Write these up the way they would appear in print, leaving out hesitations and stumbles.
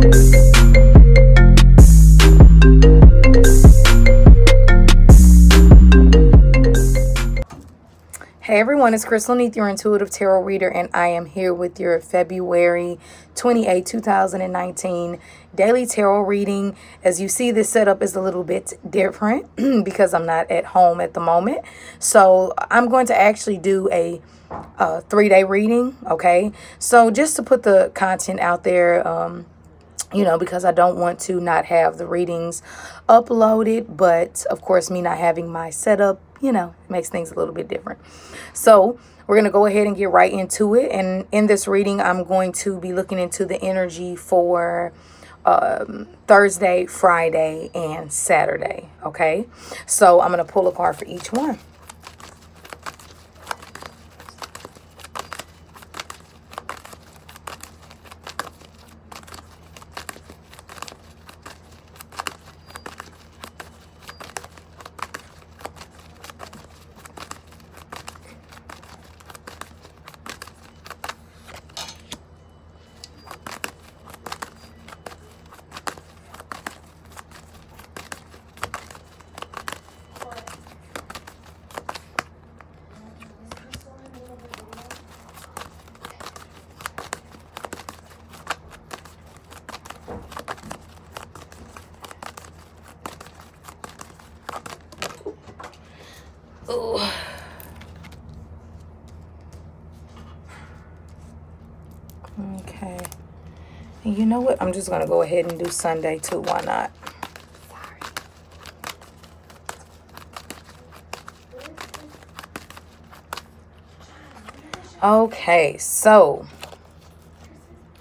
Hey everyone, it's Crystal Neath, your intuitive tarot reader, and I am here with your February 28, 2019 daily tarot reading. As you see, this setup is a little bit different because I'm not at home at the moment. So I'm going to actually do a 3-day reading, okay? So just to put the content out there, you know, because I don't want to not have the readings uploaded, but of course, me not having my setup, you know, makes things a little bit different. So we're going to go ahead and get right into it. And in this reading, I'm going to be looking into the energy for Thursday, Friday, and Saturday. Okay, so I'm going to pull a card for each one. Ooh. Okay. And you know what? I'm just going to go ahead and do Sunday too. Why not? Okay, so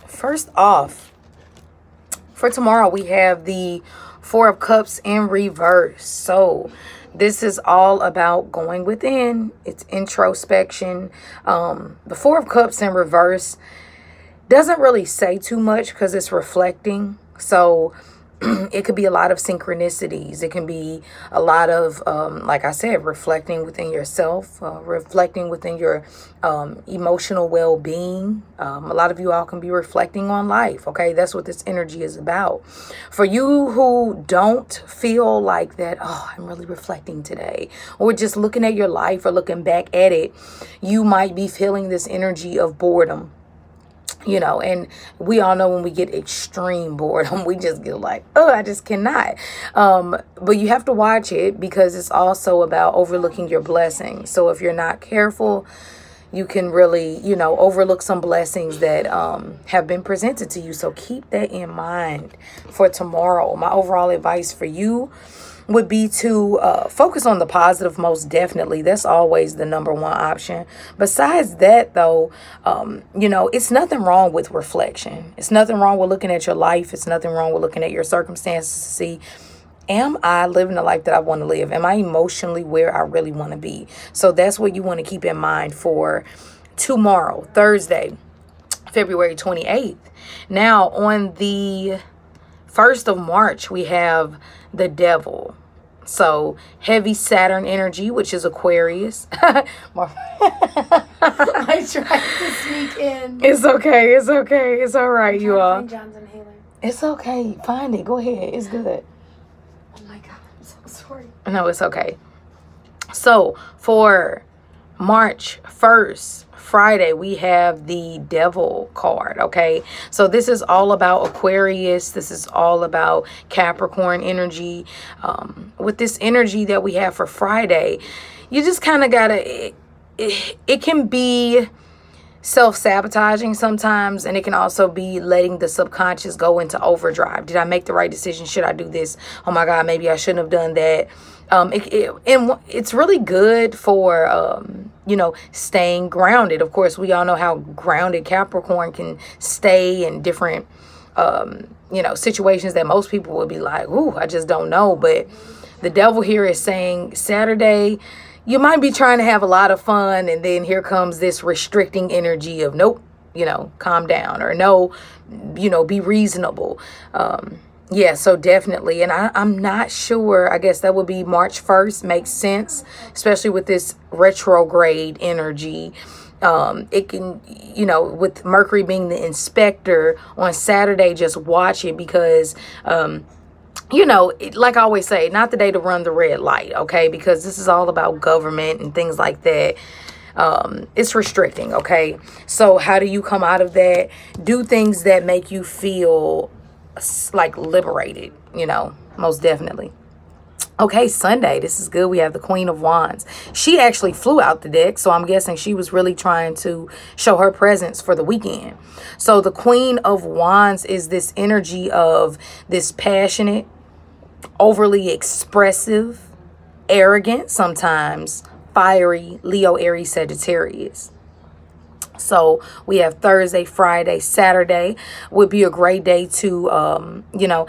first off, for tomorrow, we have the Four of Cups in reverse. So this is all about going within. It's introspection. The Four of Cups in reverse doesn't really say too much because it's reflecting. So it could be a lot of synchronicities. It can be a lot of, like I said, reflecting within yourself, reflecting within your emotional well-being. A lot of you all can be reflecting on life, okay? That's what this energy is about. For you who don't feel like that, oh, I'm really reflecting today, or just looking at your life or looking back at it, you might be feeling this energy of boredom. You know, and we all know when we get extreme boredom, we just get like, oh, I just cannot. But you have to watch it because it's also about overlooking your blessings. So if you're not careful, you can really, you know, overlook some blessings that have been presented to you. So keep that in mind for tomorrow. My overall advice for you would be to focus on the positive, most definitely. That's always the number one option. Besides that, though, you know, it's nothing wrong with reflection. It's nothing wrong with looking at your life. It's nothing wrong with looking at your circumstances to see, am I living the life that I want to live? Am I emotionally where I really want to be? So that's what you want to keep in mind for tomorrow, Thursday, February 28th. Now, on the 1st of March, we have the Devil. So heavy Saturn energy, which is Aquarius. I tried to sneak in. It's okay. It's okay. It's all right, you all. John's inhaler. It's okay. Find it. Go ahead. It's good. Oh my God. I'm so sorry. No, it's okay. So for March 1st, Friday, we have the Devil card, okay? So this is all about Aquarius. This is all about Capricorn energy. With this energy that we have for Friday, you just kind of gotta, it can be self-sabotaging sometimes, and it can also be letting the subconscious go into overdrive. Did I make the right decision? Should I do this? Oh my God, maybe I shouldn't have done that. And it's really good for, you know, staying grounded. Of course, we all know how grounded Capricorn can stay in different, you know, situations that most people would be like, ooh, I just don't know. But the Devil here is saying Saturday, you might be trying to have a lot of fun, and then here comes this restricting energy of nope, you know, calm down, or no, you know, be reasonable. Yeah, so definitely. And I'm not sure. I guess that would be March 1st. Makes sense, especially with this retrograde energy. It can, you know, with Mercury being the inspector on Saturday, just watch it because, you know, like I always say, not the day to run the red light, okay? Because this is all about government and things like that. It's restricting, okay? So how do you come out of that? Do things that make you feel like liberated, you know, most definitely. Okay, Sunday, this is good. We have the Queen of Wands. She actually flew out the deck, so I'm guessing she was really trying to show her presence for the weekend. So the Queen of Wands is this energy of this passionate, overly expressive, arrogant, sometimes fiery Leo, Aries, Sagittarius. So we have Thursday, Friday, Saturday would be a great day to, you know,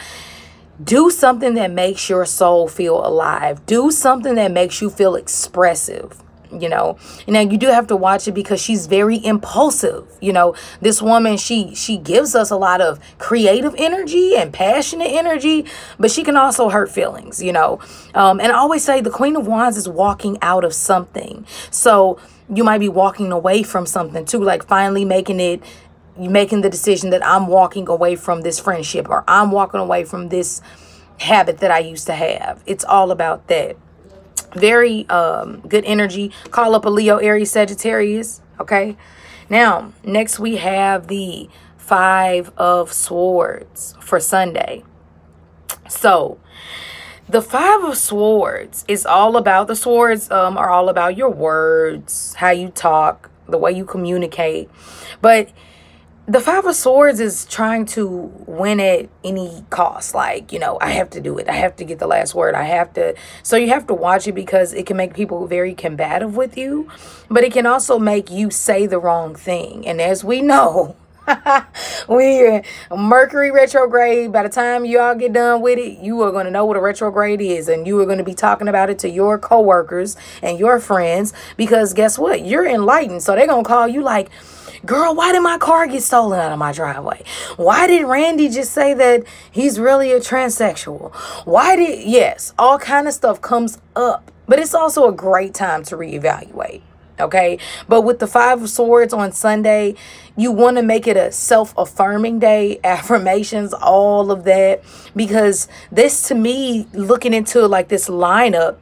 do something that makes your soul feel alive. Do something that makes you feel expressive, you know. Now, you do have to watch it because she's very impulsive. You know, this woman, she gives us a lot of creative energy and passionate energy, but she can also hurt feelings, you know. And I always say the Queen of Wands is walking out of something. So you might be walking away from something too, like finally making the decision that I'm walking away from this friendship, or I'm walking away from this habit that I used to have. It's all about that. Very good energy. Call up a Leo, Aries, Sagittarius. Okay. Now, next we have the Five of Swords for Sunday. So the Five of Swords is all about, the swords are all about your words, how you talk, the way you communicate. But the Five of Swords is trying to win at any cost. Like, you know, I have to do it. I have to get the last word. I have to. So you have to watch it because it can make people very combative with you. But it can also make you say the wrong thing. And as we know, we're Mercury retrograde. By the time you all get done with it, you are going to know what a retrograde is. And you are going to be talking about it to your coworkers and your friends. Because guess what? You're enlightened. So they're going to call you like, girl, why did my car get stolen out of my driveway? Why did Randy just say that he's really a transsexual? Yes, all kind of stuff comes up. But it's also a great time to reevaluate, okay? But with the Five of Swords on Sunday, you want to make it a self-affirming day, affirmations, all of that. Because this, to me, looking into like this lineup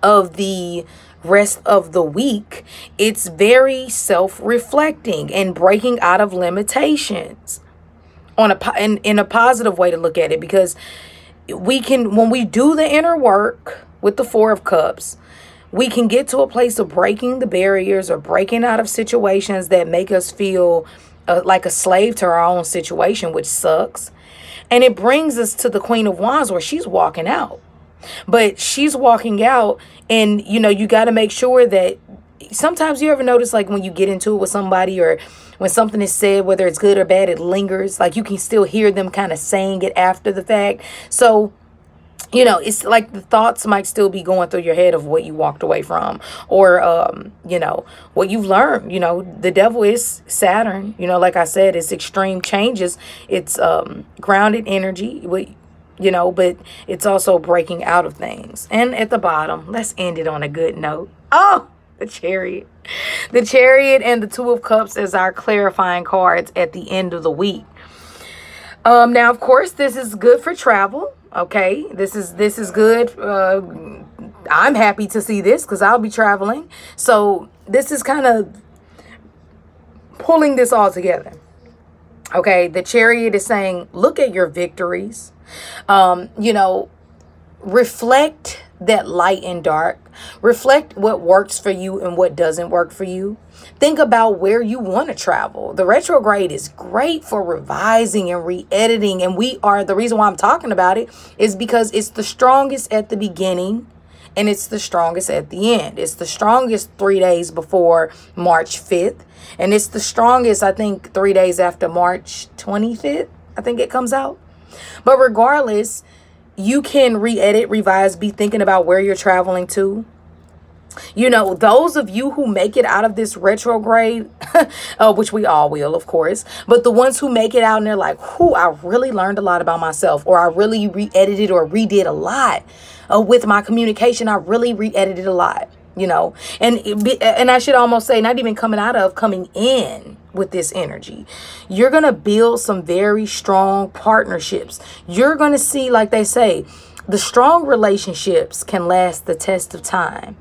of the rest of the week, it's very self-reflecting and breaking out of limitations on in a positive way to look at it, because we can, when we do the inner work with the Four of Cups, we can get to a place of breaking the barriers or breaking out of situations that make us feel like a slave to our own situation, which sucks. And it brings us to the Queen of Wands, where she's walking out. But she's walking out, and, you know, you got to make sure that sometimes you ever notice, like when you get into it with somebody, or when something is said, whether it's good or bad, it lingers. Like you can still hear them kind of saying it after the fact. So, you know, it's like the thoughts might still be going through your head of what you walked away from, or, you know, what you've learned. You know, the devil is Saturn. You know, like I said, it's extreme changes. It's grounded energy. You know, but it's also breaking out of things. And at the bottom, let's end it on a good note. Oh, the Chariot. The Chariot and the Two of Cups as our clarifying cards at the end of the week. Now, of course, this is good for travel. Okay, this is good. I'm happy to see this because I'll be traveling. So this is kind of pulling this all together. Okay, the Chariot is saying, look at your victories. You know, reflect that light and dark. Reflect what works for you and what doesn't work for you. Think about where you want to travel. The retrograde is great for revising and re-editing. And the reason why I'm talking about it is because it's the strongest at the beginning and it's the strongest at the end. It's the strongest 3 days before March 5th. And it's the strongest, I think, 3 days after March 25th. I think it comes out. But regardless, you can re-edit, revise, be thinking about where you're traveling to. You know, those of you who make it out of this retrograde, which we all will, of course, but the ones who make it out and they're like, whew, I really learned a lot about myself, or I really re-edited or redid a lot with my communication. I really re-edited a lot. you know, and I should almost say not even coming out of, coming in with this energy. You're going to build some very strong partnerships. You're going to see, like they say, the strong relationships can last the test of time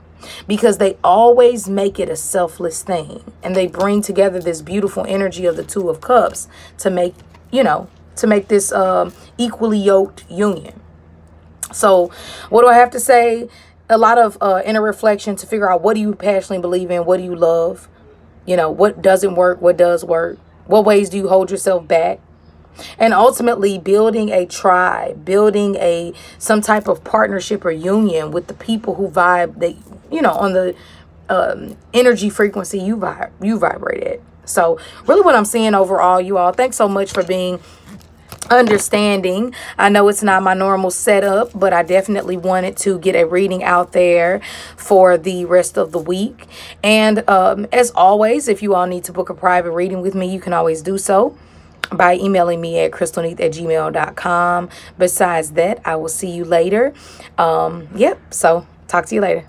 because they always make it a selfless thing. And they bring together this beautiful energy of the Two of Cups to make, you know, to make this equally yoked union. So what do I have to say? A lot of inner reflection to figure out, what do you passionately believe in? What do you love? You know, what doesn't work? What does work? What ways do you hold yourself back? And ultimately building a tribe, building some type of partnership or union with the people who vibe, they, you know, on the energy frequency you vibrate at. So really what I'm seeing overall, you all, thanks so much for being understanding. I know it's not my normal setup, but I definitely wanted to get a reading out there for the rest of the week. And as always, if you all need to book a private reading with me, you can always do so by emailing me at crystalneath@gmail.com. Besides that, I will see you later. Yep. So talk to you later.